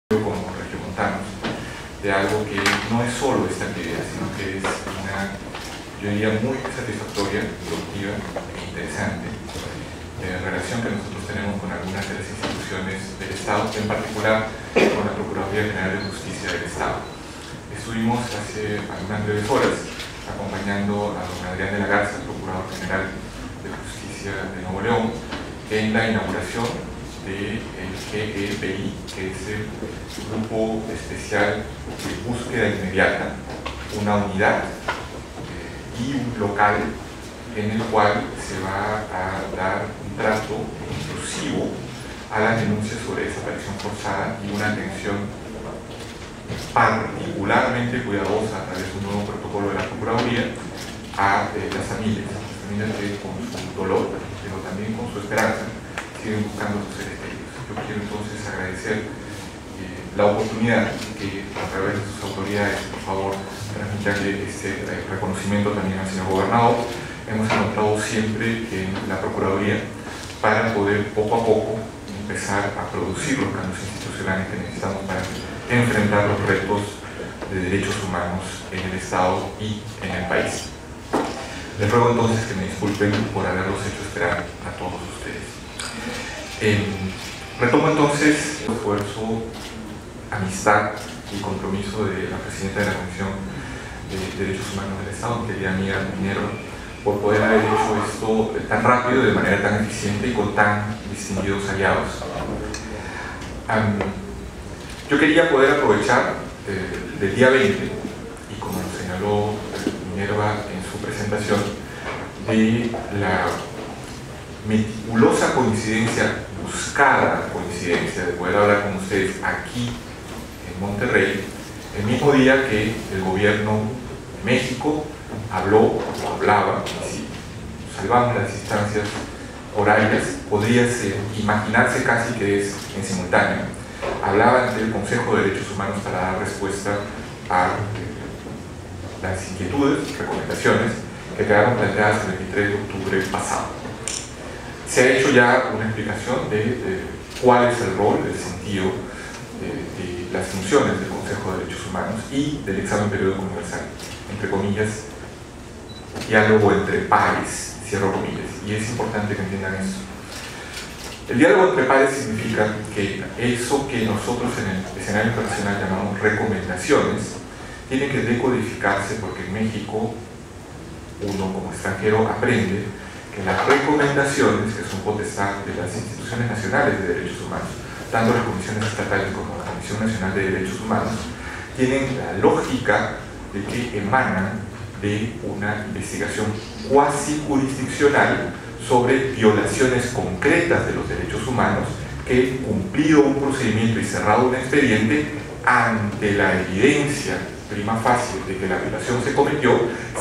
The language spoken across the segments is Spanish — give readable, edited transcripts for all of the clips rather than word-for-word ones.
como regiomontanos, de algo que no es solo esta actividad, sino que es una, yo diría, muy satisfactoria, productiva e interesante relación que nosotros tenemos con algunas de las instituciones del Estado, en particular con la Procuraduría General de Justicia del Estado. Estuvimos hace algunas breves horas acompañando a don Adrián de la Garza, Procurador General de Justicia de Nuevo León, en la inauguración del GEPI, que es el Grupo Especial de Búsqueda Inmediata, una unidad y un local en el cual se va a dar un trato inclusivo a las denuncias sobre desaparición forzada y una atención particularmente cuidadosa a través de un nuevo protocolo de la Procuraduría a las familias que con su dolor, pero también con su esperanza, siguen buscando sus seres queridos. Yo quiero entonces agradecer la oportunidad que a través de sus autoridades, por favor, transmitirle este reconocimiento también al señor gobernador. Hemos encontrado siempre en la Procuraduría para poder poco a poco empezar a producir los cambios institucionales que necesitamos para enfrentar los retos de derechos humanos en el Estado y en el país. Les ruego entonces que me disculpen por haberlos hecho esperar a todos ustedes. Retomo entonces el esfuerzo, amistad y compromiso de la presidenta de la Comisión de Derechos Humanos del Estado, mi querida amiga Minerva, por poder haber hecho esto tan rápido, de manera tan eficiente y con tan distinguidos aliados. Yo quería poder aprovechar del día 20, y como lo señaló Minerva en su presentación, de la meticulosa coincidencia, buscada coincidencia, de poder hablar con ustedes aquí en Monterrey, el mismo día que el gobierno de México hablaba, si salvamos las distancias horarias, podría imaginarse casi que es en simultáneo, hablaba ante el Consejo de Derechos Humanos para dar respuesta a las inquietudes, recomendaciones que quedaron planteadas el 23 de octubre pasado. Se ha hecho ya una explicación de cuál es el rol, el sentido de las funciones del Consejo de Derechos Humanos y del examen periódico universal, entre comillas, diálogo entre pares, cierro comillas, y es importante que entiendan eso. El diálogo entre pares significa que eso que nosotros en el escenario internacional llamamos recomendaciones tiene que decodificarse, porque en México uno como extranjero aprende que las recomendaciones, que son potestad de las instituciones nacionales de derechos humanos, tanto las comisiones estatales como la Comisión Nacional de Derechos Humanos, tienen la lógica de que emanan de una investigación cuasi jurisdiccional sobre violaciones concretas de los derechos humanos que, cumplido un procedimiento y cerrado un expediente, ante la evidencia prima facie de que la violación se cometió,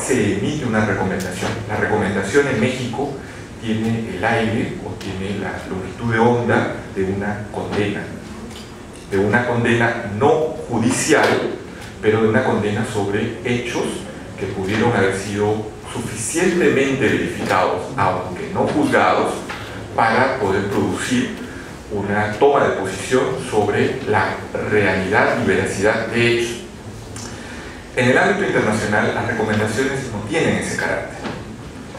se emite una recomendación. La recomendación en México tiene el aire o tiene la longitud de onda de una condena no judicial, pero de una condena sobre hechos que pudieron haber sido suficientemente verificados, aunque no juzgados, para poder producir una toma de posición sobre la realidad y veracidad de hechos. En el ámbito internacional, las recomendaciones no tienen ese carácter.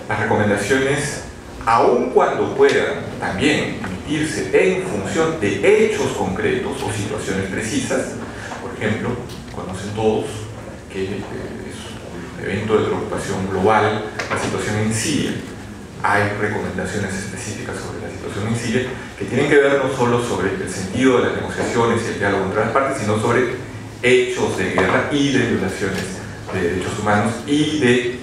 Las recomendaciones, aun cuando puedan también emitirse en función de hechos concretos o situaciones precisas, por ejemplo, conocen todos que es un evento de preocupación global, la situación en Siria. Hay recomendaciones específicas sobre la situación en Siria que tienen que ver no solo sobre el sentido de las negociaciones y el diálogo entre las partes, sino sobre hechos de guerra y de violaciones de derechos humanos y de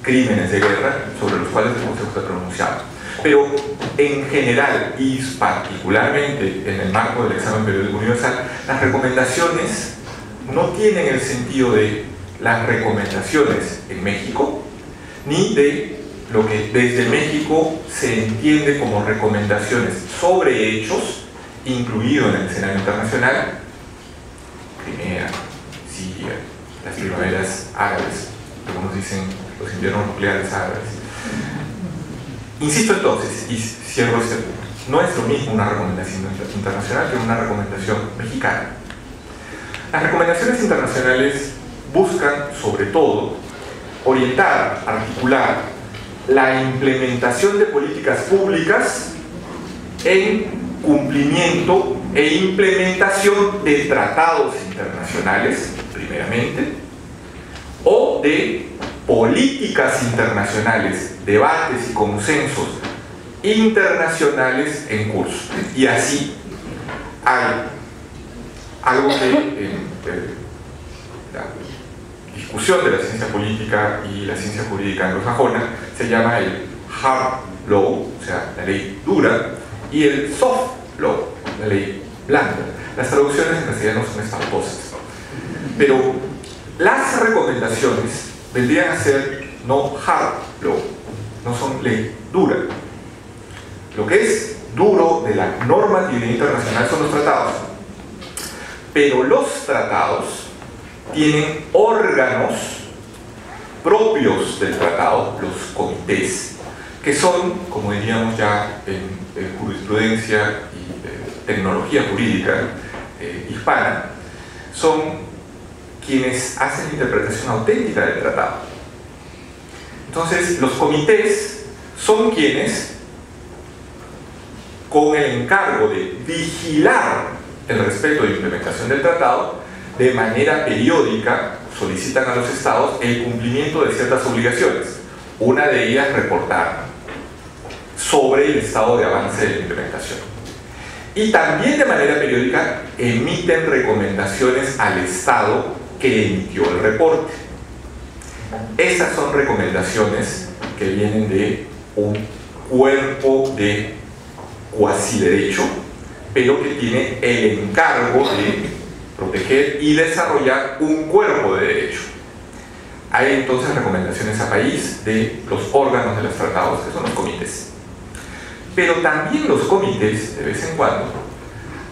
crímenes de guerra sobre los cuales el Consejo está pronunciado. Pero en general y particularmente en el marco del examen periódico universal, las recomendaciones no tienen el sentido de las recomendaciones en México, ni de lo que desde México se entiende como recomendaciones sobre hechos, incluido en el escenario internacional, Crimea, Siria, las primaveras árabes, algunos dicen los inviernos nucleares árabes. Insisto entonces, y cierro este punto, no es lo mismo una recomendación internacional que una recomendación mexicana. Las recomendaciones internacionales buscan, sobre todo, orientar, articular la implementación de políticas públicas en cumplimiento e implementación de tratados internacionales, primeramente, o de políticas internacionales, debates y consensos internacionales en curso. Y así hay algo que la discusión de la ciencia política y la ciencia jurídica anglosajona se llama el hard law, o sea, la ley dura, y el soft law, la ley blanda. Las traducciones en castellano son espantosas, pero las recomendaciones vendrían a ser no hard law, no son ley dura. Lo que es duro de la normatividad internacional son los tratados, pero los tratados tienen órganos propios del tratado, los comités, que son, como diríamos ya en jurisprudencia y tecnología jurídica hispana, son quienes hacen interpretación auténtica del tratado. Entonces, los comités son quienes, con el encargo de vigilar el respeto e implementación del tratado, de manera periódica solicitan a los estados el cumplimiento de ciertas obligaciones. Una de ellas, reportar sobre el estado de avance de la implementación. Y también de manera periódica emiten recomendaciones al estado que emitió el reporte. Esas son recomendaciones que vienen de un cuerpo de cuasi derecho, pero que tiene el encargo de proteger y desarrollar un cuerpo de derecho. Hay entonces recomendaciones a país de los órganos de los tratados, que son los comités. Pero también los comités, de vez en cuando,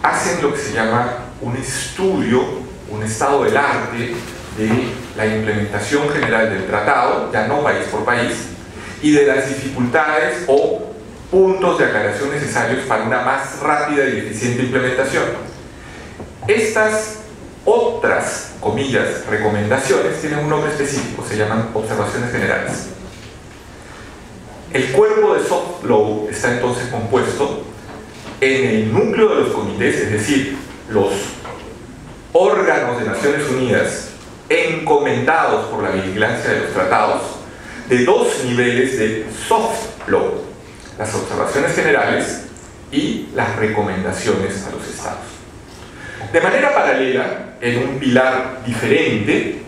hacen lo que se llama un estudio, un estado del arte de la implementación general del tratado, ya no país por país, y de las dificultades o puntos de aclaración necesarios para una más rápida y eficiente implementación. Estas otras, comillas, recomendaciones tienen un nombre específico, se llaman observaciones generales. El cuerpo de soft law está entonces compuesto en el núcleo de los comités, es decir, los órganos de Naciones Unidas encomendados por la vigilancia de los tratados, de dos niveles de soft law: las observaciones generales y las recomendaciones a los estados. De manera paralela, en un pilar diferente,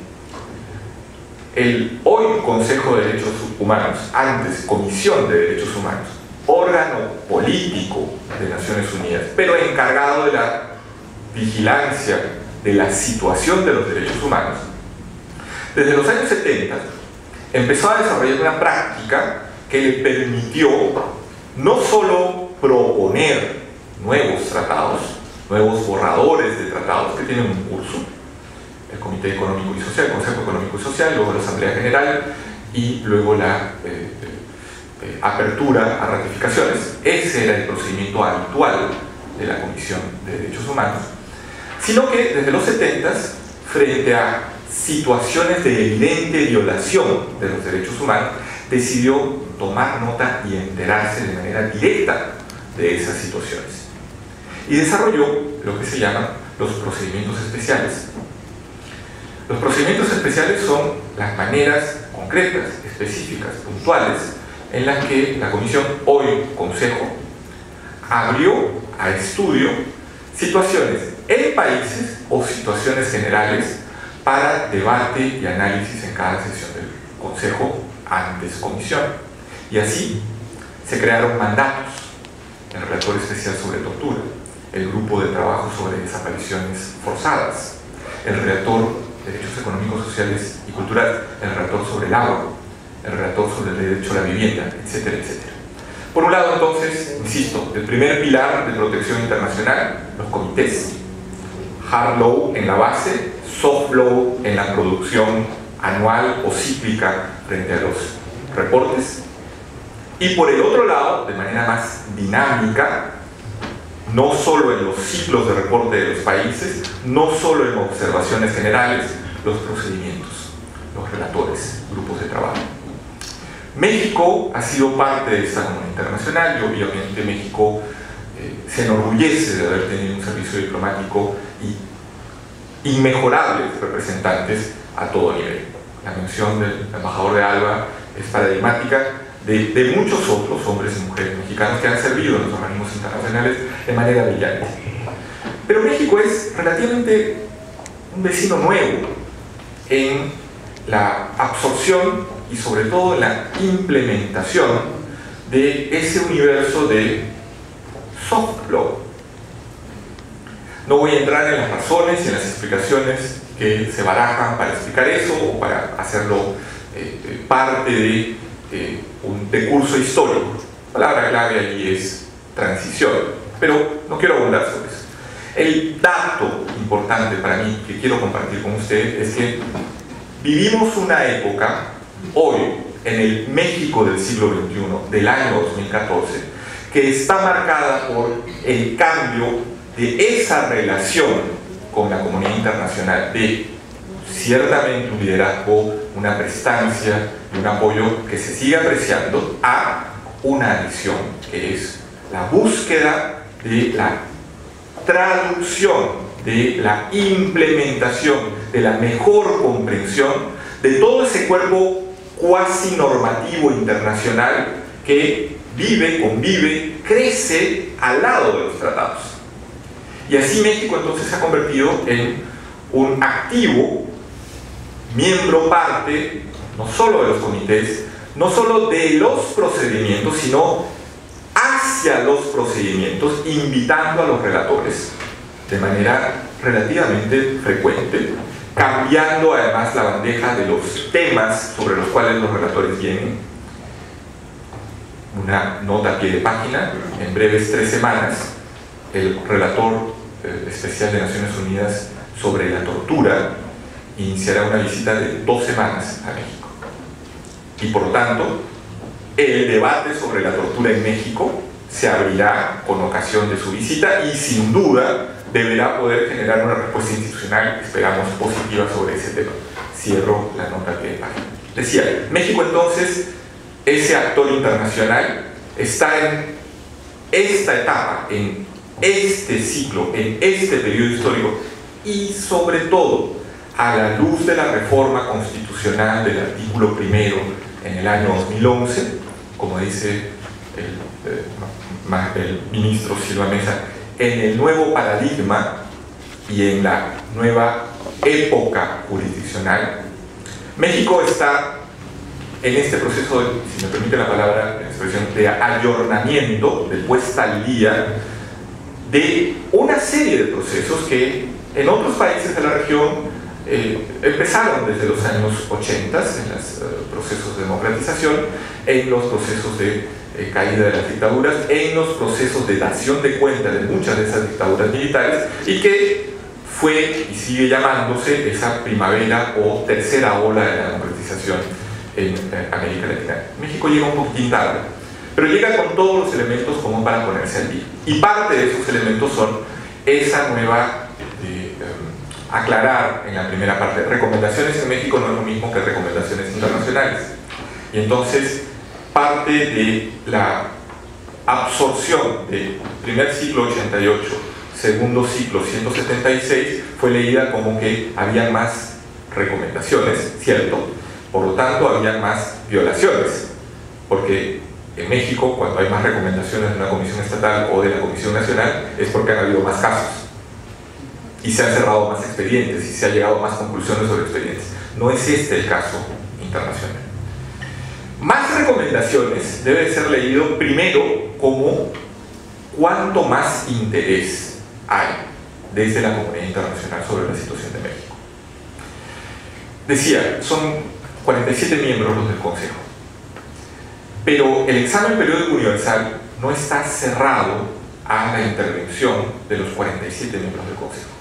el hoy Consejo de Derechos Humanos, antes Comisión de Derechos Humanos, órgano político de Naciones Unidas, pero encargado de la vigilancia de la situación de los derechos humanos, desde los años 70 empezó a desarrollar una práctica que le permitió no solo proponer nuevos tratados, nuevos borradores de tratados que tienen un curso, el Comité Económico y Social, el Consejo Económico y Social, luego la Asamblea General y luego la apertura a ratificaciones. Ese era el procedimiento habitual de la Comisión de Derechos Humanos, sino que desde los 70, frente a situaciones de evidente violación de los derechos humanos, decidió tomar nota y enterarse de manera directa de esas situaciones. Y desarrolló lo que se llaman los procedimientos especiales. Los procedimientos especiales son las maneras concretas, específicas, puntuales, en las que la Comisión, hoy Consejo, abrió a estudio situaciones en países o situaciones generales para debate y análisis en cada sesión del Consejo, antes Comisión. Y así se crearon mandatos: el relator especial sobre tortura, el grupo de trabajo sobre desapariciones forzadas, el relator de derechos económicos, sociales y culturales, el relator sobre el agua, el relator sobre el derecho a la vivienda, etcétera, etcétera. Por un lado, entonces, insisto, el primer pilar de protección internacional, los comités. Hard law en la base, soft law en la producción anual o cíclica frente a los reportes. Y por el otro lado, de manera más dinámica, no solo en los ciclos de reporte de los países, no solo en observaciones generales, los procedimientos, los relatores, grupos de trabajo. México ha sido parte de esta comunidad internacional y obviamente México se enorgullece de haber tenido un servicio diplomático y inmejorables representantes a todo nivel. La mención del embajador de ALBA es paradigmática de muchos otros hombres y mujeres mexicanos que han servido en los organismos internacionales de manera brillante. Pero México es relativamente un vecino nuevo en la absorción y sobre todo en la implementación de ese universo de soft law. No voy a entrar en las razones y en las explicaciones que se barajan para explicar eso o para hacerlo parte de un decurso histórico. La palabra clave allí es transición, pero no quiero abundar sobre eso. El dato importante para mí que quiero compartir con ustedes es que vivimos una época, hoy, en el México del siglo XXI, del año 2014, que está marcada por el cambio de esa relación con la comunidad internacional, de ciertamente un liderazgo, una prestancia y un apoyo que se sigue apreciando, a una adición, que es la búsqueda de la traducción, de la implementación, de la mejor comprensión de todo ese cuerpo cuasi normativo internacional que vive, convive, crece al lado de los tratados. Y así México entonces se ha convertido en un activo, miembro, parte, no solo de los comités, no solo de los procedimientos, sino hacia los procedimientos, invitando a los relatores de manera relativamente frecuente, cambiando además la bandeja de los temas sobre los cuales los relatores vienen. Una nota a pie de página: en breves 3 semanas, el relator especial de Naciones Unidas sobre la tortura iniciará una visita de 2 semanas a México. Y por lo tanto, el debate sobre la tortura en México se abrirá con ocasión de su visita y sin duda deberá poder generar una respuesta institucional, esperamos, positiva sobre ese tema. Cierro la nota a pie de página. Decía, México entonces, ese actor internacional, está en esta etapa, en este ciclo, en este periodo histórico, y sobre todo a la luz de la reforma constitucional del artículo primero en el año 2011, como dice el ministro Silva Mesa, en el nuevo paradigma y en la nueva época jurisdiccional, México está en este proceso, si me permite la palabra, la expresión, de ayornamiento, de puesta al día de una serie de procesos que en otros países de la región empezaron desde los años 80 en los procesos de democratización, en los procesos de caída de las dictaduras, en los procesos de dación de cuenta de muchas de esas dictaduras militares, y que fue y sigue llamándose esa primavera o tercera ola de la democratización en América Latina. México llega un poquitín tarde, pero llega con todos los elementos como para ponerse al día. Y parte de esos elementos son esa nueva aclarar en la primera parte. Recomendaciones en México no es lo mismo que recomendaciones internacionales. Y entonces parte de la absorción del primer ciclo 88, segundo ciclo 176, fue leída como que había más recomendaciones, ¿cierto? Por lo tanto, había más violaciones, porque en México, cuando hay más recomendaciones de una comisión estatal o de la Comisión Nacional, es porque han habido más casos y se han cerrado más expedientes y se ha llegado a más conclusiones sobre expedientes. No es este el caso internacional. Más recomendaciones debe ser leído primero como cuánto más interés hay desde la comunidad internacional sobre la situación de México. Decía, son 47 miembros los del Consejo, pero el examen periódico universal no está cerrado a la intervención de los 47 miembros del Consejo.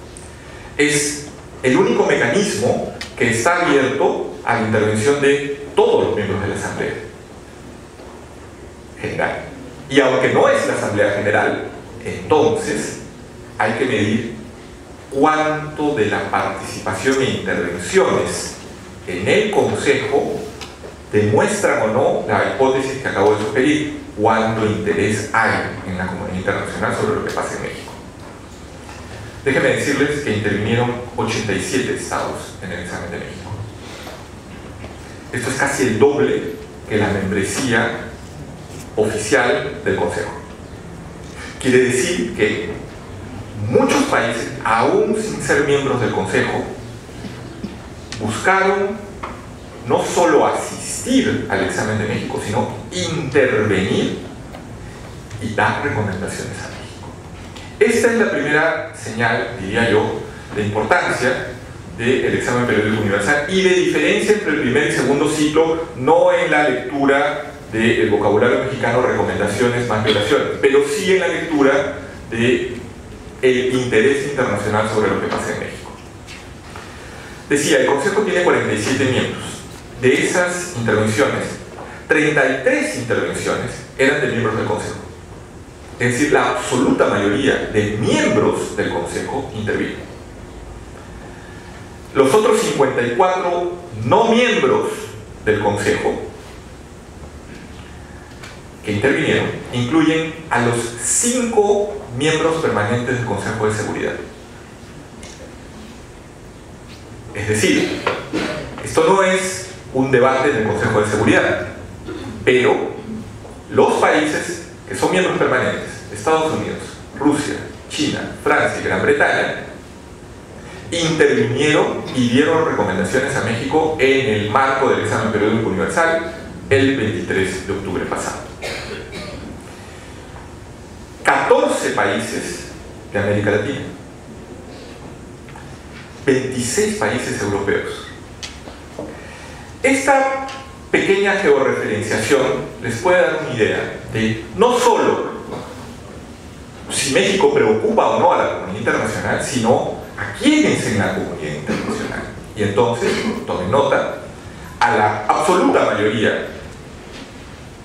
Es el único mecanismo que está abierto a la intervención de todos los miembros de la Asamblea General. Y aunque no es la Asamblea General, entonces hay que medir cuánto de la participación e intervenciones en el Consejo demuestran o no la hipótesis que acabo de sugerir, cuánto interés hay en la comunidad internacional sobre lo que pasa en México. Déjenme decirles que intervinieron 87 estados en el examen de México. Esto es casi el doble que la membresía oficial del Consejo. Quiere decir que muchos países, aún sin ser miembros del Consejo, buscaron no solo asistir al examen de México, sino intervenir y dar recomendaciones a México. Esta es la primera señal, diría yo, de importancia del examen periódico universal y de diferencia entre el primer y segundo ciclo, no en la lectura del vocabulario mexicano, recomendaciones más violaciones, pero sí en la lectura del interés internacional sobre lo que pasa en México. Decía, el Consejo tiene 47 miembros. De esas intervenciones, 33 intervenciones eran de miembros del Consejo. Es decir, la absoluta mayoría de miembros del Consejo intervino. Los otros 54 no miembros del Consejo que intervinieron incluyen a los 5 miembros permanentes del Consejo de Seguridad. Es decir, esto no es un debate en el Consejo de Seguridad, pero los países que son miembros permanentes, Estados Unidos, Rusia, China, Francia y Gran Bretaña, intervinieron y dieron recomendaciones a México en el marco del examen periódico universal el 23 de octubre pasado. 14 países de América Latina, 26 países europeos. Esta pequeña georreferenciación les puede dar una idea de no solo si México preocupa o no a la comunidad internacional, sino a quiénes en la comunidad internacional. Y entonces, tomen nota, a la absoluta mayoría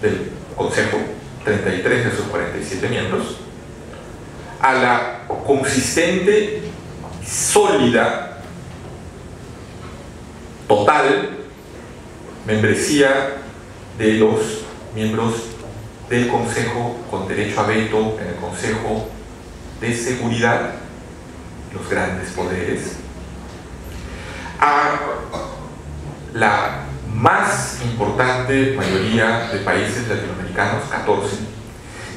del Consejo, 33 de sus 47 miembros, a la consistente, sólida, total membresía de los miembros del Consejo con derecho a veto en el Consejo de Seguridad, los grandes poderes, a la más importante mayoría de países latinoamericanos, 14,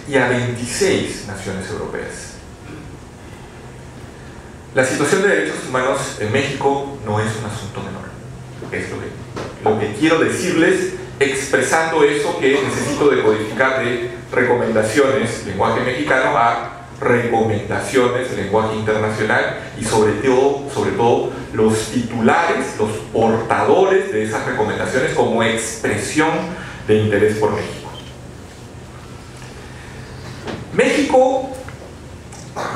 y a 26 naciones europeas. La situación de derechos humanos en México no es un asunto menor. Es lo que quiero decirles expresando eso que necesito decodificar de recomendaciones lenguaje mexicano a recomendaciones de lenguaje internacional y sobre todo los titulares, los portadores de esas recomendaciones como expresión de interés por México. México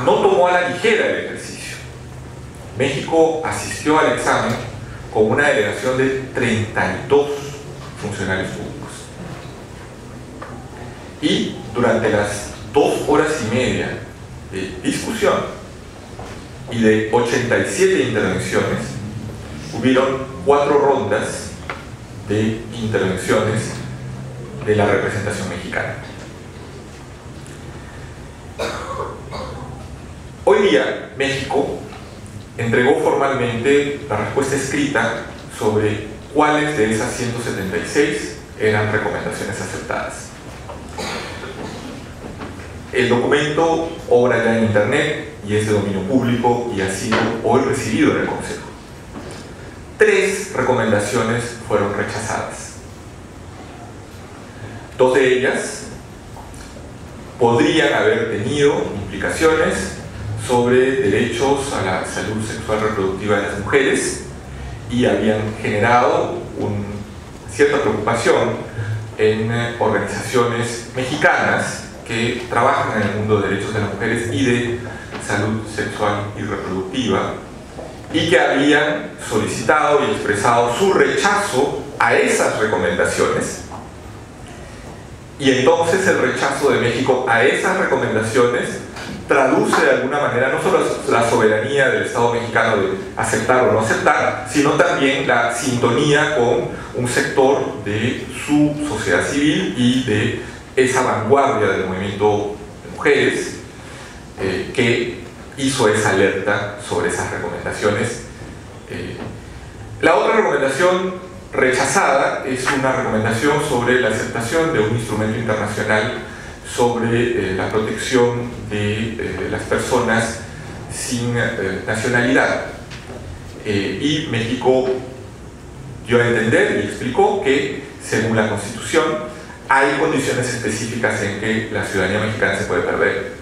no tomó a la ligera el ejercicio. México asistió al examen con una delegación de 32 funcionarios públicos. Y durante las 2 horas y media de discusión y de 87 intervenciones, hubieron 4 rondas de intervenciones de la representación mexicana. Hoy día, México entregó formalmente la respuesta escrita sobre cuáles de esas 176 eran recomendaciones aceptadas. El documento obra ya en internet y es de dominio público y ha sido hoy recibido en el Consejo. 3 recomendaciones fueron rechazadas. 2 de ellas podrían haber tenido implicaciones sobre derechos a la salud sexual reproductiva de las mujeres y habían generado cierta preocupación en organizaciones mexicanas que trabajan en el mundo de derechos de las mujeres y de salud sexual y reproductiva y que habían solicitado y expresado su rechazo a esas recomendaciones. Y entonces el rechazo de México a esas recomendaciones traduce de alguna manera no solo la soberanía del Estado mexicano de aceptar o no aceptar, sino también la sintonía con un sector de su sociedad civil y de esa vanguardia del movimiento de mujeres que hizo esa alerta sobre esas recomendaciones. La otra recomendación rechazada es una recomendación sobre la aceptación de un instrumento internacional sobre la protección de las personas sin nacionalidad. Y México dio a entender y explicó que, según la Constitución, hay condiciones específicas en que la ciudadanía mexicana se puede perder,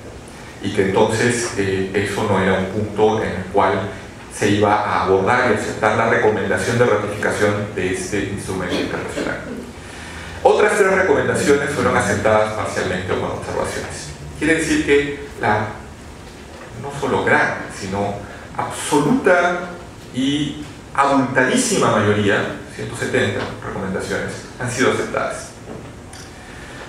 y que entonces eso no era un punto en el cual se iba a abordar y aceptar la recomendación de ratificación de este instrumento internacional. Otras 3 recomendaciones fueron aceptadas parcialmente o con observaciones. Quiere decir que la no solo gran, sino absoluta y abultadísima mayoría, 170 recomendaciones, han sido aceptadas.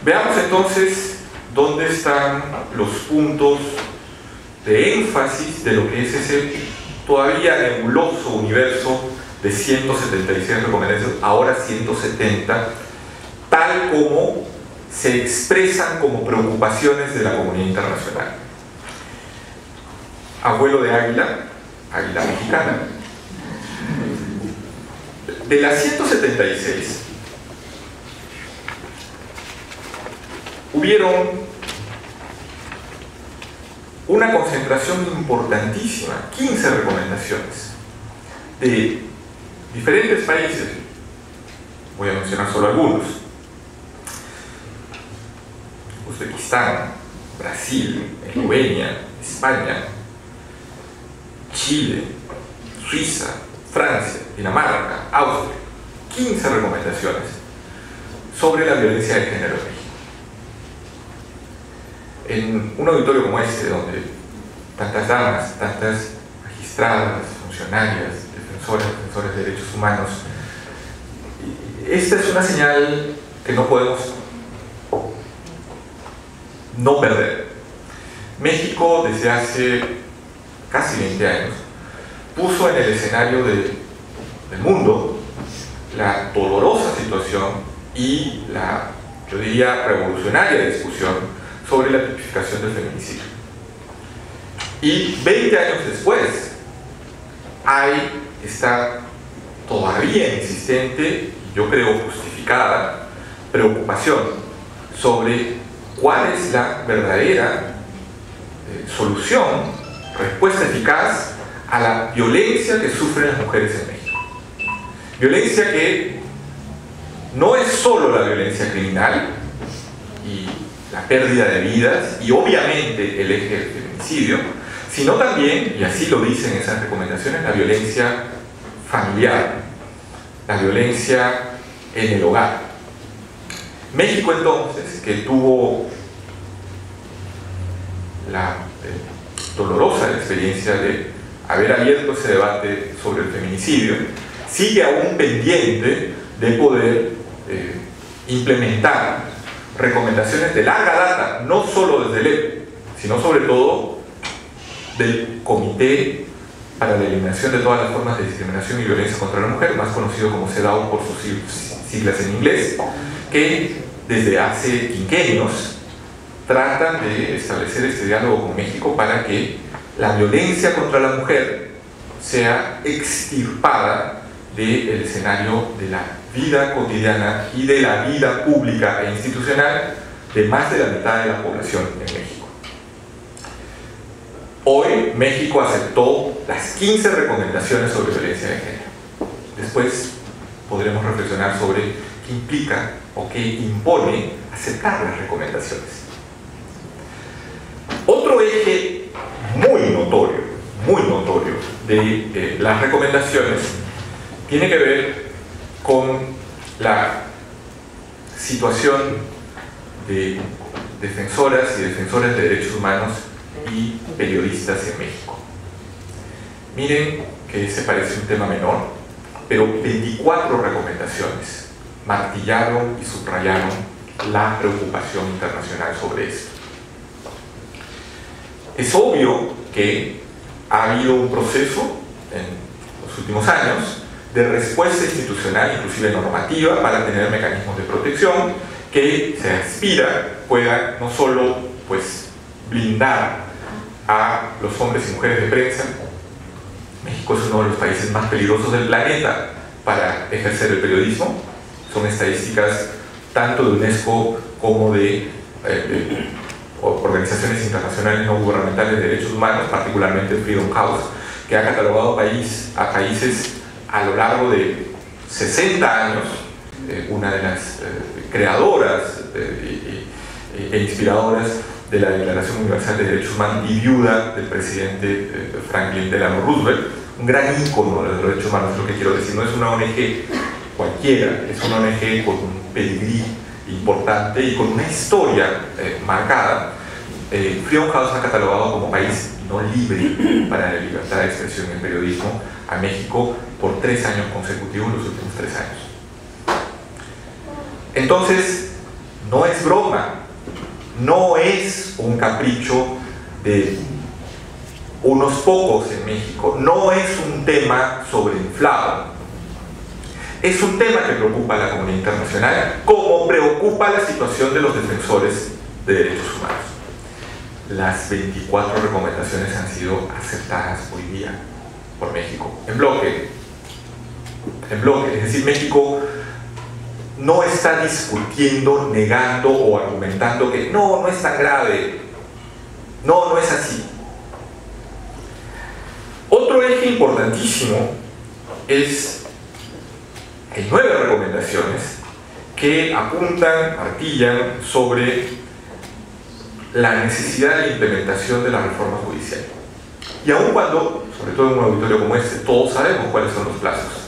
Veamos entonces dónde están los puntos de énfasis de lo que es ese todavía nebuloso universo de 176 recomendaciones, ahora 170, tal como se expresan como preocupaciones de la comunidad internacional. Abuelo de águila, águila mexicana. De las 176, hubieron una concentración importantísima, 15 recomendaciones, de diferentes países. Voy a mencionar solo algunos: Uzbekistán, Brasil, Eslovenia, España, Chile, Suiza, Francia, Dinamarca, Austria. 15 recomendaciones sobre la violencia de género en México. En un auditorio como este, donde tantas damas, tantas magistradas, funcionarias, defensores de derechos humanos, esta es una señal que no podemos no perder. México, desde hace casi 20 años, puso en el escenario del mundo la dolorosa situación y la, yo diría, revolucionaria discusión sobre la tipificación del feminicidio. Y 20 años después hay esta todavía insistente, y yo creo justificada, preocupación sobre cuál es la verdadera solución, respuesta eficaz a la violencia que sufren las mujeres en México. Violencia que no es solo la violencia criminal y la pérdida de vidas y obviamente el eje del feminicidio, sino también, y así lo dicen esas recomendaciones, la violencia familiar, la violencia en el hogar. México entonces, que tuvo la dolorosa experiencia de haber abierto ese debate sobre el feminicidio, sigue aún pendiente de poder implementar recomendaciones de larga data, no solo desde el EP, sino sobre todo del Comité para la Eliminación de todas las formas de discriminación y violencia contra la mujer, más conocido como CEDAW por sus siglas en inglés, que desde hace quinquenios tratan de establecer este diálogo con México para que la violencia contra la mujer sea extirpada del escenario de la vida cotidiana y de la vida pública e institucional de más de la mitad de la población en México. Hoy México aceptó las 15 recomendaciones sobre violencia de género. Después podremos reflexionar sobre qué implica o qué impone aceptar las recomendaciones. Otro eje muy notorio de las recomendaciones tiene que ver con la situación de defensoras y defensores de derechos humanos y periodistas en México. Miren que se parece un tema menor, pero 24 recomendaciones martillaron y subrayaron la preocupación internacional sobre esto. Es obvio que ha habido un proceso en los últimos años de respuesta institucional, inclusive normativa, para tener mecanismos de protección que se aspira puedan no solo pues, blindar a los hombres y mujeres de prensa. México es uno de los países más peligrosos del planeta para ejercer el periodismo. Son estadísticas tanto de UNESCO como de organizaciones internacionales no gubernamentales de derechos humanos, particularmente Freedom House, que ha catalogado a países a lo largo de 60 años. Una de las creadoras e inspiradoras de la Declaración Universal de Derechos Humanos y viuda del presidente Franklin Delano Roosevelt, un gran ícono de los derechos humanos, es lo que quiero decir. No es una ONG cualquiera, es una ONG con un pedigrí importante y con una historia marcada. Freedom House ha catalogado como país no libre para la libertad de expresión en periodismo a México por 3 años consecutivos en los últimos 3 años. Entonces, no es broma, no es un capricho de unos pocos en México, no es un tema sobreinflado. Es un tema que preocupa a la comunidad internacional, como preocupa la situación de los defensores de derechos humanos. Las 24 recomendaciones han sido aceptadas hoy día por México, en bloque. Es decir, México no está discutiendo, negando o argumentando que no es tan grave. No es así. Otro eje importantísimo es que hay 9 recomendaciones que apuntan, artillan sobre la necesidad de implementación de la reforma judicial. Y aun cuando, sobre todo en un auditorio como este, todos sabemos cuáles son los plazos.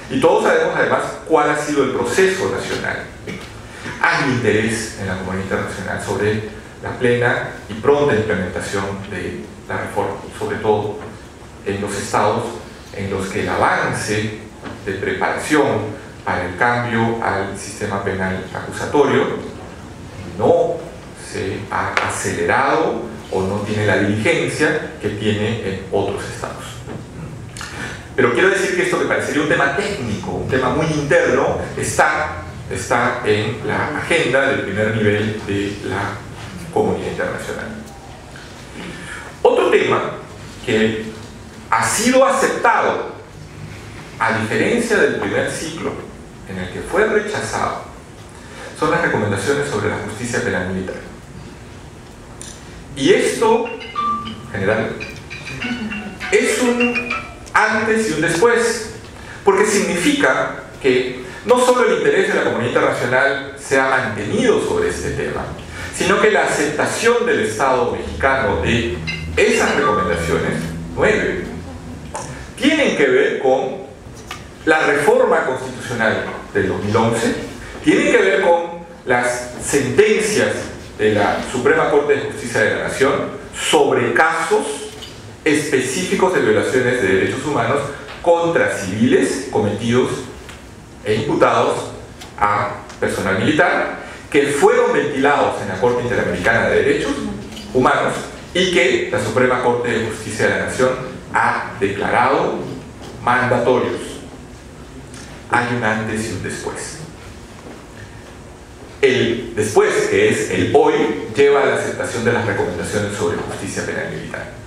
Y todos sabemos además cuál ha sido el proceso nacional. Hay interés en la comunidad internacional sobre la plena y pronta implementación de la reforma, sobre todo en los estados en los que el avance de preparación para el cambio al sistema penal acusatorio no se ha acelerado o no tiene la diligencia que tiene en otros estados. Pero quiero decir que esto, que parecería un tema técnico, un tema muy interno, está en la agenda del primer nivel de la comunidad internacional. Otro tema que ha sido aceptado, a diferencia del primer ciclo en el que fue rechazado, son las recomendaciones sobre la justicia penal militar. Y esto, en general, es un antes y un después, porque significa que no solo el interés de la comunidad internacional se ha mantenido sobre este tema, sino que la aceptación del Estado mexicano de esas recomendaciones, 9, tienen que ver con la reforma constitucional del 2011, tienen que ver con las sentencias de la Suprema Corte de Justicia de la Nación sobre casos específicos de violaciones de derechos humanos contra civiles cometidos e imputados a personal militar, que fueron ventilados en la Corte Interamericana de Derechos Humanos y que la Suprema Corte de Justicia de la Nación ha declarado mandatorios. Hay un antes y un después. El después, que es el hoy, lleva a la aceptación de las recomendaciones sobre justicia penal militar.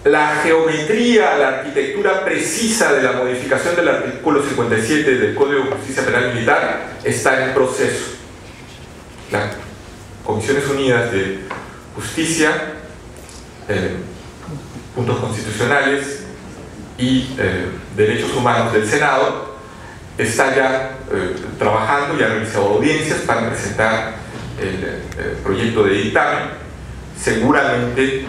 La geometría, la arquitectura precisa de la modificación del artículo 57 del Código de Justicia Penal Militar está en proceso. Las Comisiones Unidas de Justicia, Puntos Constitucionales y Derechos Humanos del Senado está ya trabajando y ha realizado audiencias para presentar el proyecto de dictamen. Seguramente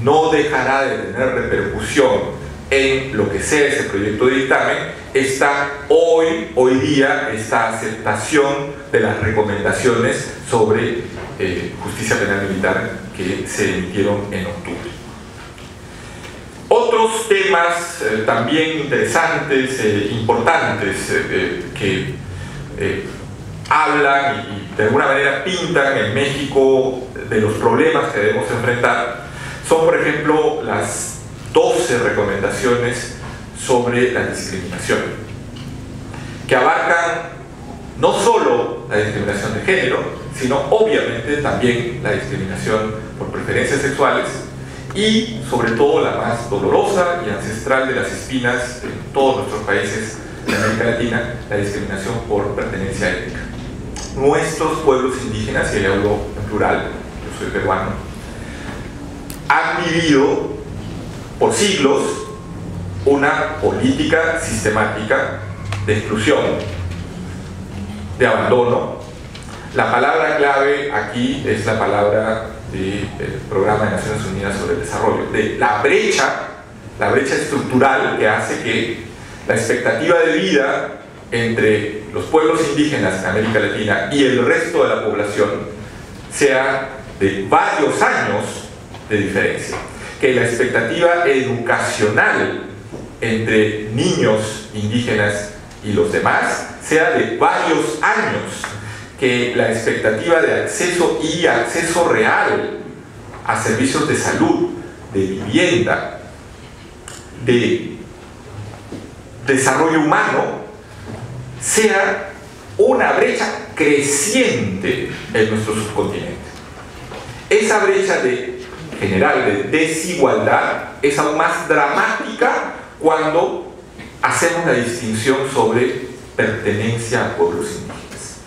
no dejará de tener repercusión en lo que sea ese proyecto de dictamen. Está hoy día esta aceptación de las recomendaciones sobre justicia penal militar que se emitieron en octubre. Otros temas también interesantes, importantes, que hablan y de alguna manera pintan en México de los problemas que debemos enfrentar son, por ejemplo, las 12 recomendaciones sobre la discriminación, que abarcan no solo la discriminación de género, sino obviamente también la discriminación por preferencias sexuales y sobre todo la más dolorosa y ancestral de las espinas en todos nuestros países de América Latina, la discriminación por pertenencia étnica. Nuestros pueblos indígenas, y ahí hablo en plural, yo soy peruano, han vivido por siglos una política sistemática de exclusión, de abandono. La palabra clave aquí es la palabra del Programa de Naciones Unidas sobre el Desarrollo, de la brecha estructural que hace que la expectativa de vida entre los pueblos indígenas en América Latina y el resto de la población sea de varios años de diferencia, que la expectativa educacional entre niños indígenas y los demás sea de varios años, que la expectativa de acceso y acceso real a servicios de salud, de vivienda, de desarrollo humano sea una brecha creciente en nuestro subcontinente. Esa brecha general de desigualdad es aún más dramática cuando hacemos la distinción sobre pertenencia a pueblos indígenas.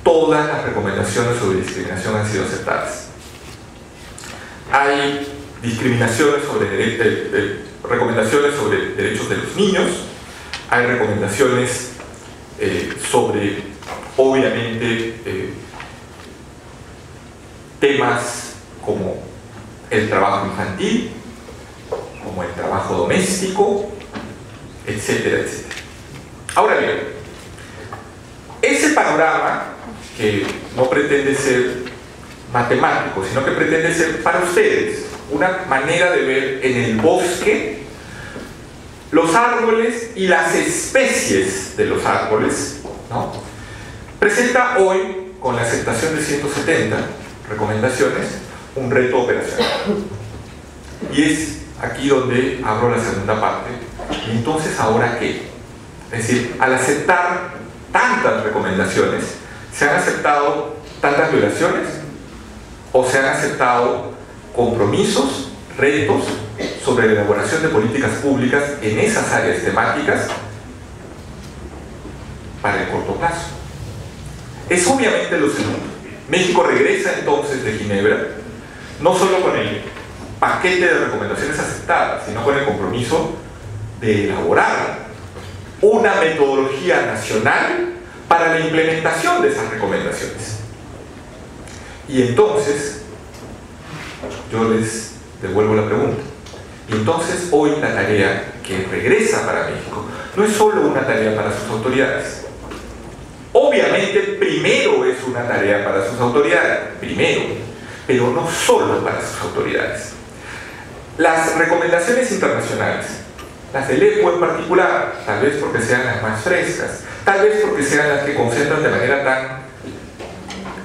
Todas las recomendaciones sobre discriminación han sido aceptadas. Hay recomendaciones sobre derechos de los niños, hay recomendaciones sobre, obviamente, temas como el trabajo infantil, como el trabajo doméstico, etcétera, etcétera. Ahora bien, ese panorama, que no pretende ser matemático, sino que pretende ser para ustedes una manera de ver en el bosque los árboles y las especies de los árboles, ¿no? Presenta hoy, con la aceptación de 170 recomendaciones, un reto operacional. Y es aquí donde abro la segunda parte. Y entonces, ¿ahora qué? Es decir, al aceptar tantas recomendaciones, ¿se han aceptado tantas violaciones? ¿O se han aceptado compromisos, retos sobre la elaboración de políticas públicas en esas áreas temáticas para el corto plazo? Es obviamente lo segundo. México regresa entonces de Ginebra, no solo con el paquete de recomendaciones aceptadas, sino con el compromiso de elaborar una metodología nacional para la implementación de esas recomendaciones. Y entonces, yo les devuelvo la pregunta. Y entonces hoy la tarea que regresa para México no es solo una tarea para sus autoridades. Obviamente primero es una tarea para sus autoridades, primero, pero no solo para sus autoridades. Las recomendaciones internacionales, las del EPO en particular, tal vez porque sean las más frescas, tal vez porque sean las que concentran de manera tan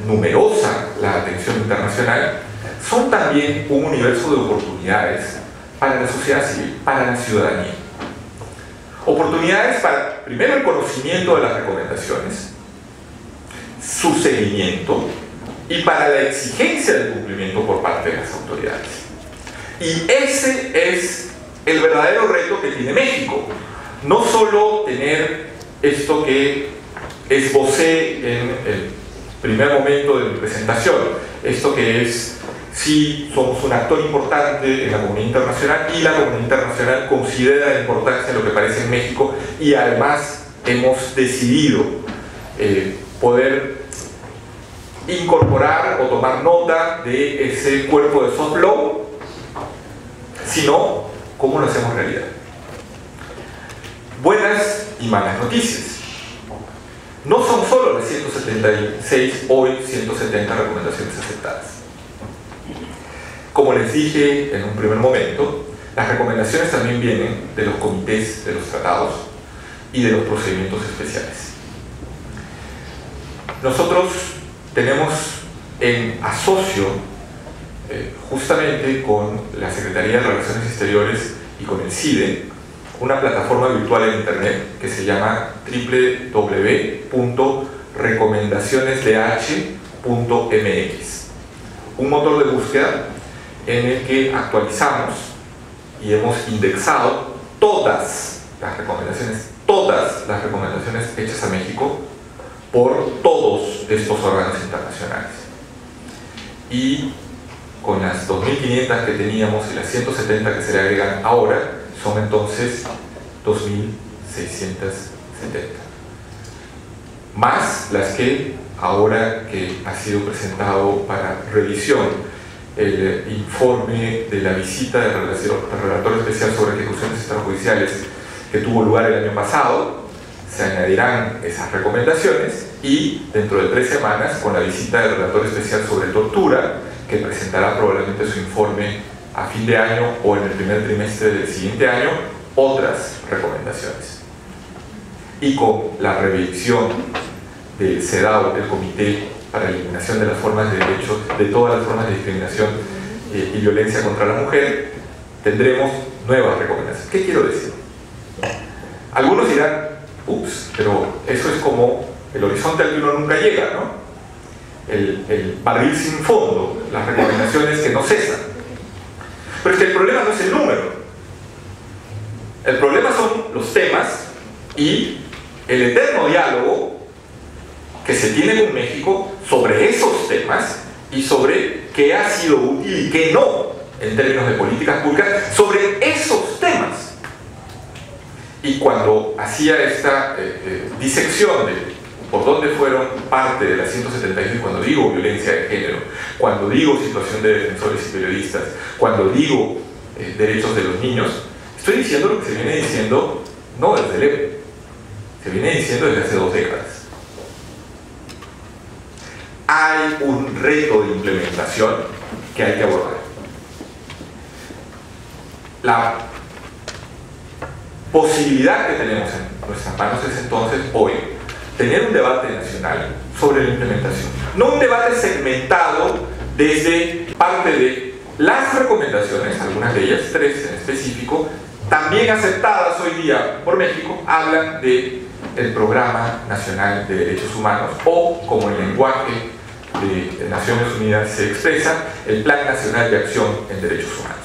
numerosa la atención internacional, son también un universo de oportunidades para la sociedad civil, para la ciudadanía. Oportunidades para, primero, el conocimiento de las recomendaciones, su seguimiento y para la exigencia del cumplimiento por parte de las autoridades. Y ese es el verdadero reto que tiene México. No solo tener esto que esbocé en el primer momento de mi presentación, esto que es, sí, somos un actor importante en la comunidad internacional y la comunidad internacional considera la importancia de lo que parece en México y además hemos decidido poder incorporar o tomar nota de ese cuerpo de soft law, sino cómo lo hacemos realidad. Buenas y malas noticias. No son solo las 176, hoy 170 recomendaciones aceptadas. Como les dije en un primer momento, las recomendaciones también vienen de los comités de los tratados y de los procedimientos especiales. Nosotros tenemos en asocio justamente con la Secretaría de Relaciones Exteriores y con el CIDE, una plataforma virtual en internet que se llama www.recomendacionesdh.mx, un motor de búsqueda en el que actualizamos y hemos indexado todas las recomendaciones hechas a México por todos estos órganos internacionales. Y con las 2.500 que teníamos y las 170 que se le agregan ahora, son entonces 2.670. Más las que ahora que ha sido presentado para revisión el informe de la visita del relator especial sobre ejecuciones extrajudiciales que tuvo lugar el año pasado, se añadirán esas recomendaciones, y dentro de 3 semanas con la visita del relator especial sobre tortura, que presentará probablemente su informe a fin de año o en el primer trimestre del siguiente año, otras recomendaciones. Y con la revisión del CEDAW, del Comité para la Eliminación de las Formas de Derechos, de todas las formas de discriminación y violencia contra la mujer, tendremos nuevas recomendaciones. ¿Qué quiero decir? Algunos dirán, ups, pero eso es como el horizonte al que uno nunca llega, ¿no? El barril sin fondo, las recomendaciones que no cesan. Pero es que el problema no es el número. El problema son los temas y el eterno diálogo que se tiene con México sobre esos temas y sobre qué ha sido útil y qué no en términos de políticas públicas sobre esos temas. Y cuando hacía esta disección de por dónde fueron parte de las 176, cuando digo violencia de género, cuando digo situación de defensores y periodistas, cuando digo derechos de los niños, estoy diciendo lo que se viene diciendo no desde el EPE, se viene diciendo desde hace 2 décadas. Hay un reto de implementación que hay que abordar. La posibilidad que tenemos en nuestras manos es entonces hoy tener un debate nacional sobre la implementación, no un debate segmentado desde parte de las recomendaciones, algunas de ellas, 3 en específico, también aceptadas hoy día por México, hablan del Programa Nacional de Derechos Humanos, o como el lenguaje de Naciones Unidas se expresa, el Plan Nacional de Acción en Derechos Humanos.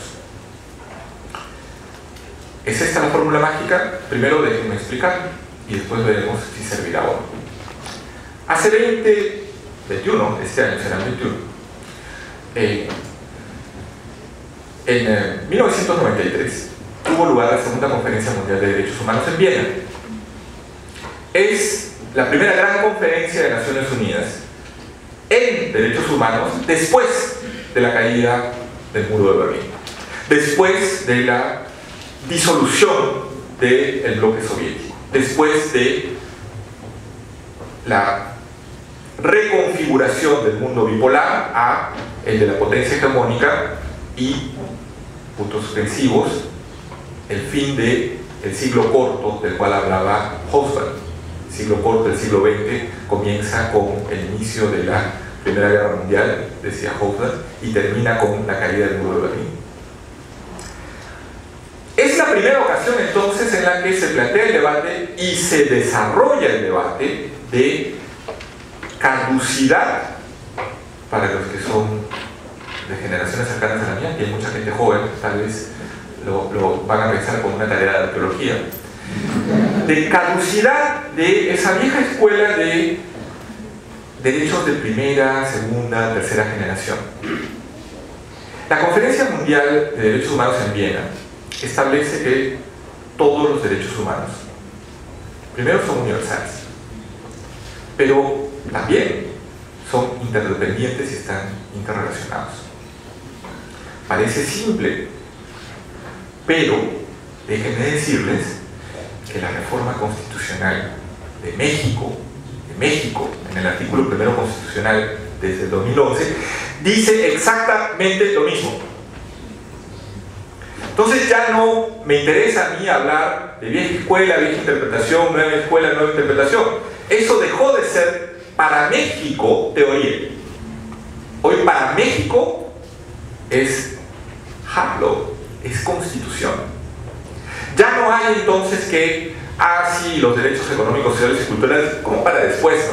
¿Es esta la fórmula mágica? Primero déjenme explicar y después veremos si servirá o no. Hace 21, este año serán 21, en 1993 tuvo lugar la segunda Conferencia Mundial de Derechos Humanos en Viena. Es la primera gran conferencia de Naciones Unidas en derechos humanos después de la caída del muro de Berlín, después de la disolución del bloque soviético, después de la reconfiguración del mundo bipolar a el de la potencia hegemónica y, puntos suspensivos, el fin del siglo corto del cual hablaba Hobsbawm. El siglo corto del siglo XX comienza con el inicio de la Primera Guerra Mundial, decía Hobsbawm, y termina con la caída del muro de Berlín. Es la primera ocasión entonces en la que se plantea el debate y se desarrolla el debate de caducidad para los que son de generaciones cercanas a la mía, que hay mucha gente joven, tal vez lo van a pensar como una tarea de arqueología, de caducidad de esa vieja escuela de derechos de primera, segunda, tercera generación. La Conferencia Mundial de Derechos Humanos en Viena establece que todos los derechos humanos, primero, son universales, pero también son interdependientes y están interrelacionados. Parece simple, pero déjenme decirles que la reforma constitucional de México, en el artículo primero constitucional desde el 2011, dice exactamente lo mismo. Entonces ya no me interesa a mí hablar de vieja escuela, vieja interpretación, nueva escuela, nueva interpretación. Eso dejó de ser para México teoría. Hoy para México es hard law, es constitución. Ya no hay entonces que, sí, los derechos económicos, sociales y culturales, como para después,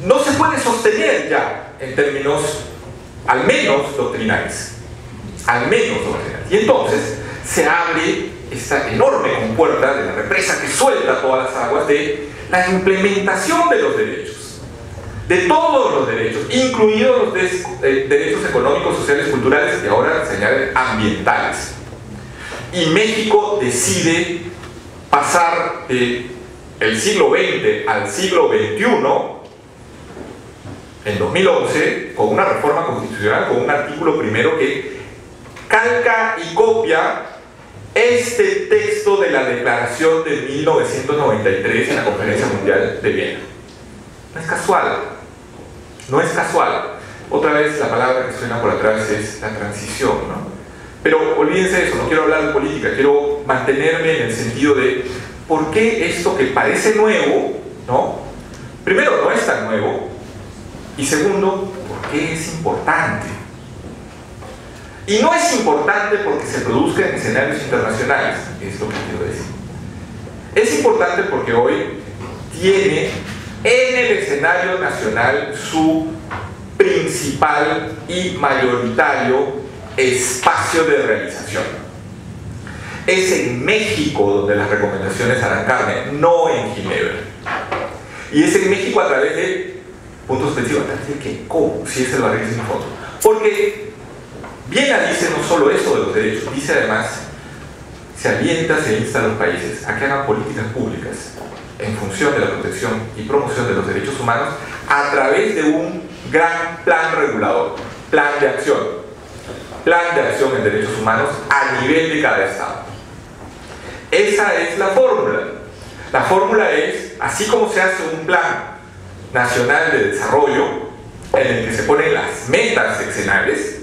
¿no? No se puede sostener ya en términos, al menos doctrinales. Al menos doctrinales. Y entonces se abre esta enorme compuerta de la represa que suelta todas las aguas de la implementación de los derechos, de todos los derechos, incluidos los derechos económicos, sociales, culturales y ahora se añaden ambientales. Y México decide pasar del siglo XX al siglo XXI en 2011 con una reforma constitucional, con un artículo primero que calca y copia este texto de la declaración de 1993 en la Conferencia Mundial de Viena. No es casual, no es casual. Otra vez la palabra que suena por atrás es la transición, ¿no? Pero olvídense de eso, no quiero hablar de política, quiero mantenerme en el sentido de por qué esto que parece nuevo, ¿no? Primero, no es tan nuevo, y segundo, por qué es importante. Y no es importante porque se produzca en escenarios internacionales, es lo que quiero decir. Es importante porque hoy tiene en el escenario nacional su principal y mayoritario espacio de realización. Es en México donde las recomendaciones harán carne, no en Ginebra. Y es en México a través de puntos suspensivos, a través de que, ¿cómo? Si es el barril sin fondo. Porque Viena dice no solo eso de los derechos, dice además, se alienta, se insta a los países a que hagan políticas públicas en función de la protección y promoción de los derechos humanos a través de un gran plan regulador, plan de acción en derechos humanos a nivel de cada estado. Esa es la fórmula. La fórmula es, así como se hace un plan nacional de desarrollo en el que se ponen las metas seccionales,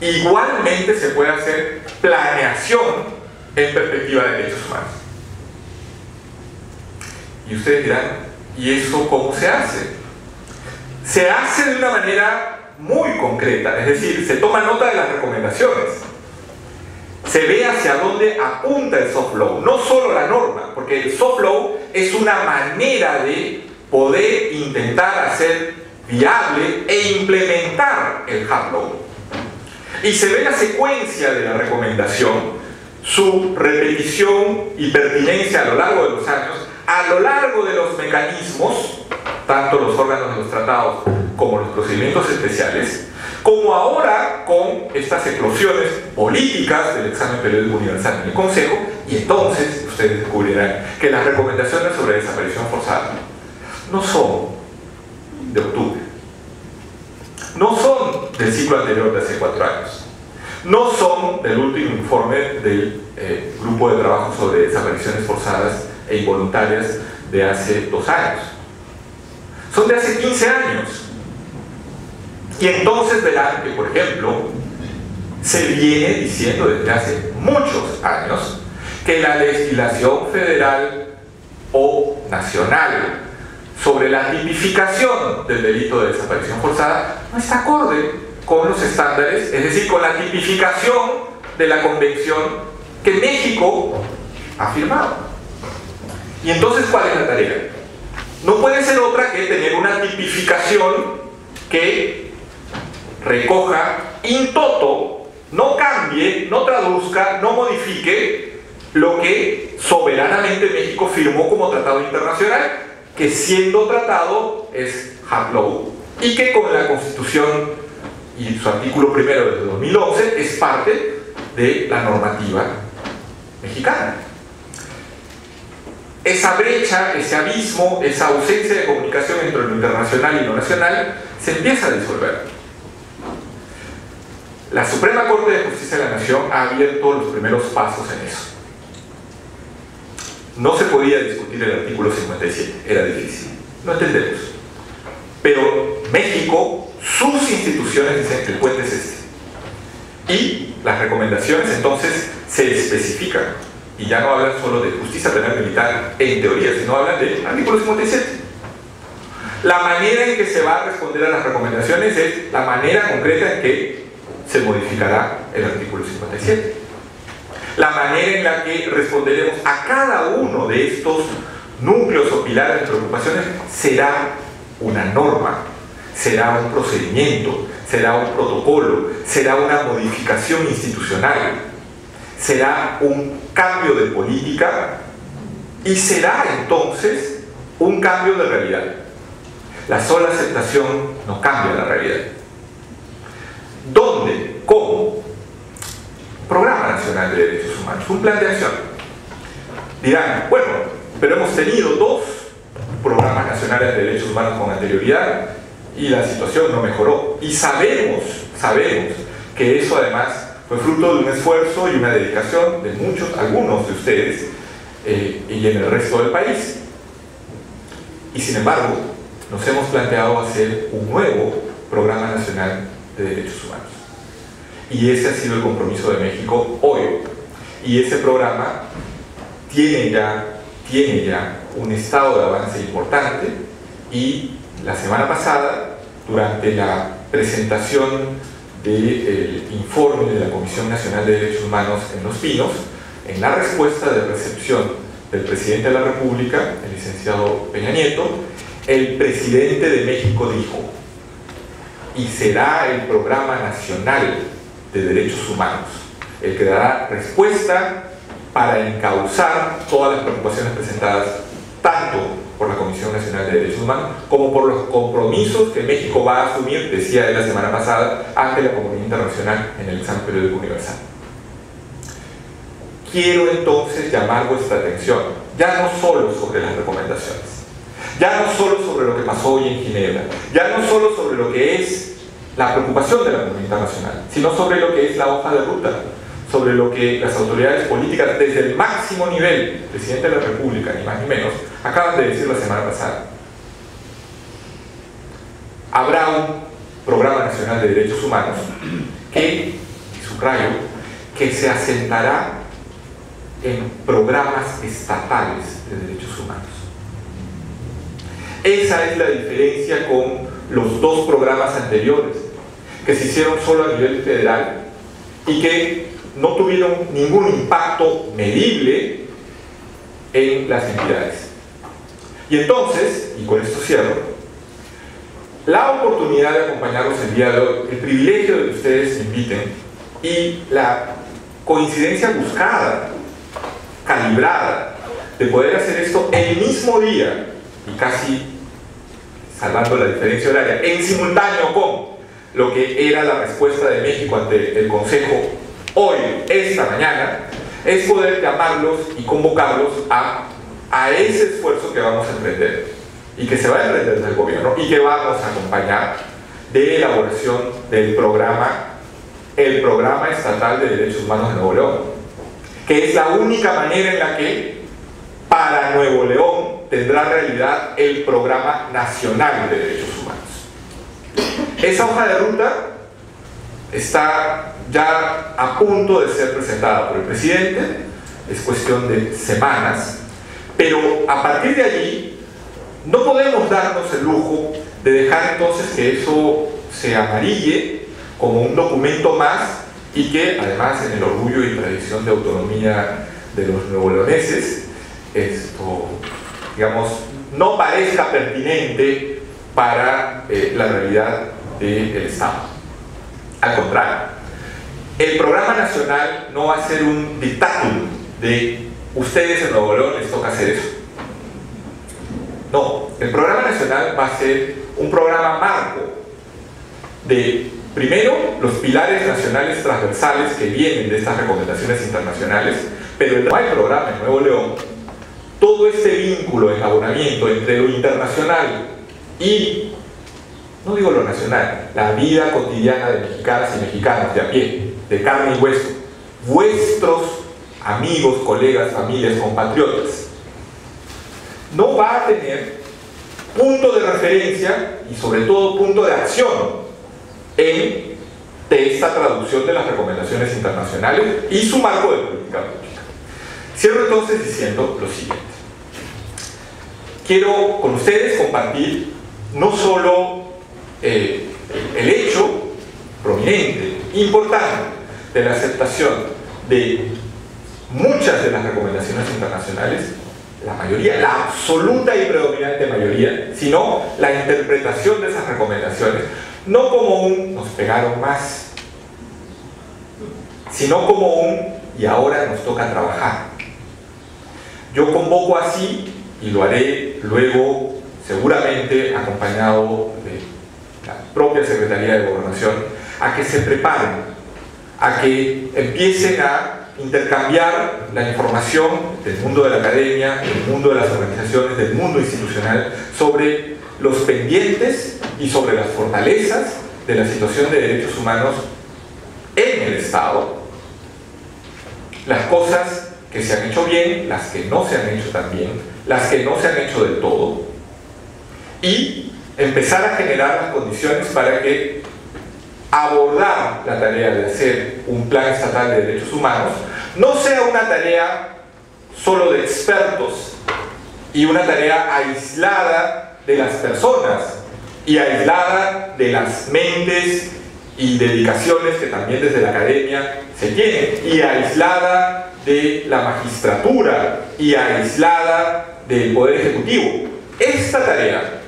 igualmente se puede hacer planeación en perspectiva de derechos humanos. Y ustedes dirán, ¿y eso cómo se hace? Se hace de una manera muy concreta, es decir, se toma nota de las recomendaciones, se ve hacia dónde apunta el soft law, no solo la norma, porque el soft law es una manera de poder intentar hacer viable e implementar el hard law. Y se ve la secuencia de la recomendación, su repetición y pertinencia a lo largo de los años, a lo largo de los mecanismos, tanto los órganos de los tratados como los procedimientos especiales, como ahora con estas eclosiones políticas del examen periódico universal en el Consejo, y entonces ustedes descubrirán que las recomendaciones sobre desaparición forzada no son de octubre, no son del ciclo anterior de hace 4 años, no son del último informe del grupo de trabajo sobre desapariciones forzadas e involuntarias de hace 2 años, son de hace 15 años. Y entonces verán que, por ejemplo, se viene diciendo desde hace muchos años que la legislación federal o nacional sobre la tipificación del delito de desaparición forzada no está acorde con los estándares, es decir, con la tipificación de la convención que México ha firmado. Y entonces, ¿cuál es la tarea? No puede ser otra que tener una tipificación que recoja in toto, no cambie, no traduzca, no modifique lo que soberanamente México firmó como tratado internacional, que siendo tratado es hard law, y que con la Constitución y su artículo primero desde 2011 es parte de la normativa mexicana. Esa brecha, ese abismo, esa ausencia de comunicación entre lo internacional y lo nacional se empieza a disolver. La Suprema Corte de Justicia de la Nación ha abierto los primeros pasos en eso. No se podía discutir el artículo 57, era difícil, no entendemos. Pero México, sus instituciones dicen que el puente es este. Y las recomendaciones entonces se especifican. Y ya no hablan solo de justicia penal militar en teoría, sino hablan del artículo 57. La manera en que se va a responder a las recomendaciones es la manera concreta en que se modificará el artículo 57. La manera en la que responderemos a cada uno de estos núcleos o pilares de preocupaciones será una norma, será un procedimiento, será un protocolo, será una modificación institucional, será un cambio de política y será entonces un cambio de realidad. La sola aceptación no cambia la realidad. ¿Dónde? ¿Cómo? Programa Nacional de Derechos Humanos, un plan de acción. Dirán, bueno, pero hemos tenido 2 programas nacionales de derechos humanos con anterioridad y la situación no mejoró. Y sabemos que eso además fue fruto de un esfuerzo y una dedicación de algunos de ustedes y en el resto del país. Y sin embargo, nos hemos planteado hacer un nuevo Programa Nacional de Derechos Humanos. Y ese ha sido el compromiso de México hoy. Y ese programa tiene ya un estado de avance importante, y la semana pasada, durante la presentación del informe de la Comisión Nacional de Derechos Humanos en Los Pinos, en la respuesta de recepción del presidente de la República, el licenciado Peña Nieto, el presidente de México dijo: y será el Programa Nacional de Derechos Humanos el que dará respuesta para encauzar todas las preocupaciones presentadas tanto por la Comisión Nacional de Derechos Humanos como por los compromisos que México va a asumir, decía él la semana pasada, ante la comunidad internacional en el examen periódico universal. Quiero entonces llamar vuestra atención, ya no solo sobre las recomendaciones, ya no solo sobre lo que pasó hoy en Ginebra, ya no solo sobre lo que es la preocupación de la comunidad internacional, sino sobre lo que es la hoja de ruta, sobre lo que las autoridades políticas desde el máximo nivel, presidente de la República, ni más ni menos, acaban de decir la semana pasada. Habrá un Programa Nacional de Derechos Humanos que, y subrayo, que se asentará en programas estatales de derechos humanos. Esa es la diferencia con los 2 programas anteriores, que se hicieron solo a nivel federal y que no tuvieron ningún impacto medible en las entidades. Y entonces, y con esto cierro, la oportunidad de acompañarlos el día de hoy, el privilegio de que ustedes me inviten y la coincidencia buscada, calibrada, de poder hacer esto el mismo día y casi salvando la diferencia horaria, en simultáneo con lo que era la respuesta de México ante el Consejo hoy, esta mañana, es poder llamarlos y convocarlos a ese esfuerzo que vamos a emprender y que se va a emprender desde el gobierno y que vamos a acompañar de elaboración del programa, el Programa Estatal de Derechos Humanos de Nuevo León, que es la única manera en la que para Nuevo León tendrá realidad el Programa Nacional de Derechos Humanos. Esa hoja de ruta está ya a punto de ser presentada por el presidente, es cuestión de semanas, pero a partir de allí no podemos darnos el lujo de dejar entonces que eso se amarille como un documento más y que además en el orgullo y tradición de autonomía de los nuevoleoneses esto, digamos, no parezca pertinente para la realidad del Estado. Al contrario, el Programa Nacional no va a ser un dictátum de ustedes en Nuevo León les toca hacer eso. No, el Programa Nacional va a ser un programa marco de, primero, los pilares nacionales transversales que vienen de estas recomendaciones internacionales, pero el programa en Nuevo León, todo este vínculo de enjabonamiento entre lo internacional y, no digo lo nacional, la vida cotidiana de mexicanas y mexicanos de a pie, de carne y hueso, vuestros amigos, colegas, familias, compatriotas, no va a tener punto de referencia y sobre todo punto de acción en esta traducción de las recomendaciones internacionales y su marco de política pública. Cierro entonces diciendo lo siguiente. Quiero con ustedes compartir no solo el hecho prominente, importante, de la aceptación de muchas de las recomendaciones internacionales, la mayoría, la absoluta y predominante mayoría, sino la interpretación de esas recomendaciones, no como un nos pegaron más, sino como un y ahora nos toca trabajar. Yo convoco así, y lo haré luego seguramente acompañado de la propia Secretaría de Gobernación, a que se preparen, a que empiecen a intercambiar la información del mundo de la academia, del mundo de las organizaciones, del mundo institucional, sobre los pendientes y sobre las fortalezas de la situación de derechos humanos en el Estado, las cosas que se han hecho bien, las que no se han hecho tan bien, las que no se han hecho del todo, y empezar a generar las condiciones para que abordar la tarea de hacer un plan estatal de derechos humanos no sea una tarea solo de expertos y una tarea aislada de las personas y aislada de las mentes y dedicaciones que también desde la academia se tienen, y aislada de la magistratura y aislada del Poder Ejecutivo. Esta tarea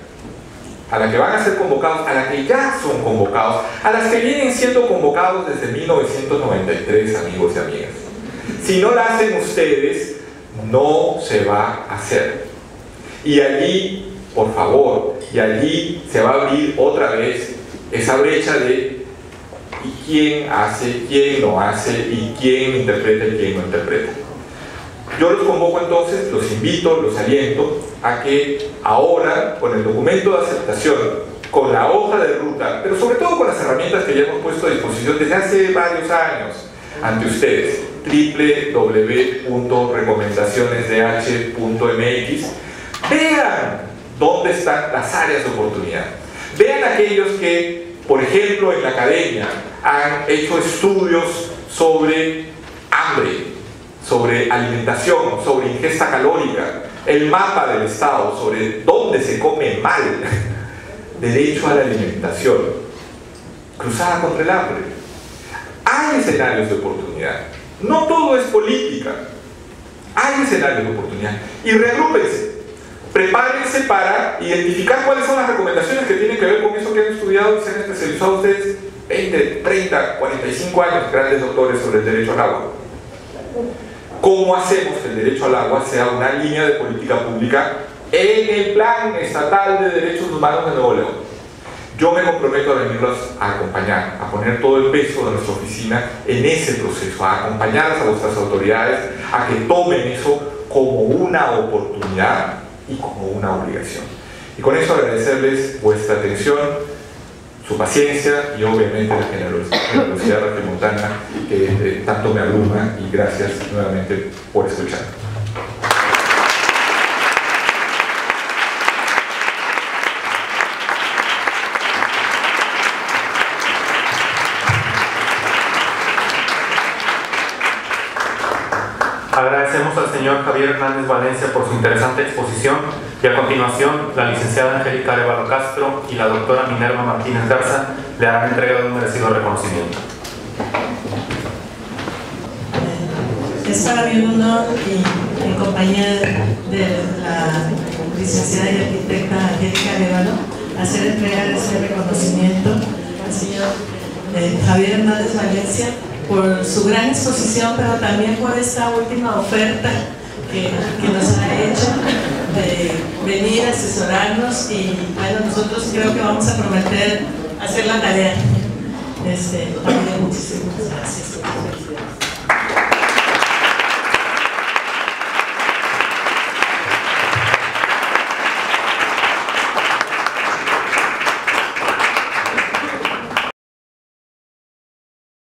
a la que van a ser convocados, a la que ya son convocados, a las que vienen siendo convocados desde 1993, amigos y amigas. Si no la hacen ustedes, no se va a hacer. Y allí, por favor, y allí se va a abrir otra vez esa brecha de ¿y quién hace, quién no hace, y quién interpreta y quién no interpreta? Yo los convoco entonces, los invito, los aliento a que ahora, con el documento de aceptación, con la hoja de ruta, pero sobre todo con las herramientas que ya hemos puesto a disposición desde hace varios años ante ustedes, www.recomendacionesdh.mx, vean dónde están las áreas de oportunidad. Vean aquellos que, por ejemplo, en la academia han hecho estudios sobre hambre, sobre alimentación, sobre ingesta calórica, el mapa del Estado, sobre dónde se come mal, derecho a la alimentación, cruzada contra el hambre. Hay escenarios de oportunidad, no todo es política, hay escenarios de oportunidad, y reagrúpense, prepárense para identificar cuáles son las recomendaciones que tienen que ver con eso que han estudiado y se han especializado ustedes 20, 30, 45 años, grandes doctores sobre el derecho al agua. ¿Cómo hacemos que el derecho al agua sea una línea de política pública en el Plan Estatal de Derechos Humanos de Nuevo León? Yo me comprometo a venirlos a acompañar, a poner todo el peso de nuestra oficina en ese proceso, a acompañarlas a vuestras autoridades, a que tomen eso como una oportunidad y como una obligación. Y con eso agradecerles vuestra atención, su paciencia y obviamente la generosidad regimontana que tanto me abruma, y gracias nuevamente por escuchar. Agradecemos al señor Javier Hernández Valencia por su interesante exposición, y a continuación la licenciada Angélica Arevalo Castro y la doctora Minerva Martínez Garza le harán entrega de un merecido reconocimiento. Es para mí un honor, y en compañía de la licenciada y arquitecta Angélica Arevalo, hacer entrega de este reconocimiento al señor Javier Hernández Valencia por su gran exposición, pero también por esta última oferta que nos ha hecho de venir a asesorarnos, y bueno, nosotros creo que vamos a prometer hacer la tarea. Muchísimo.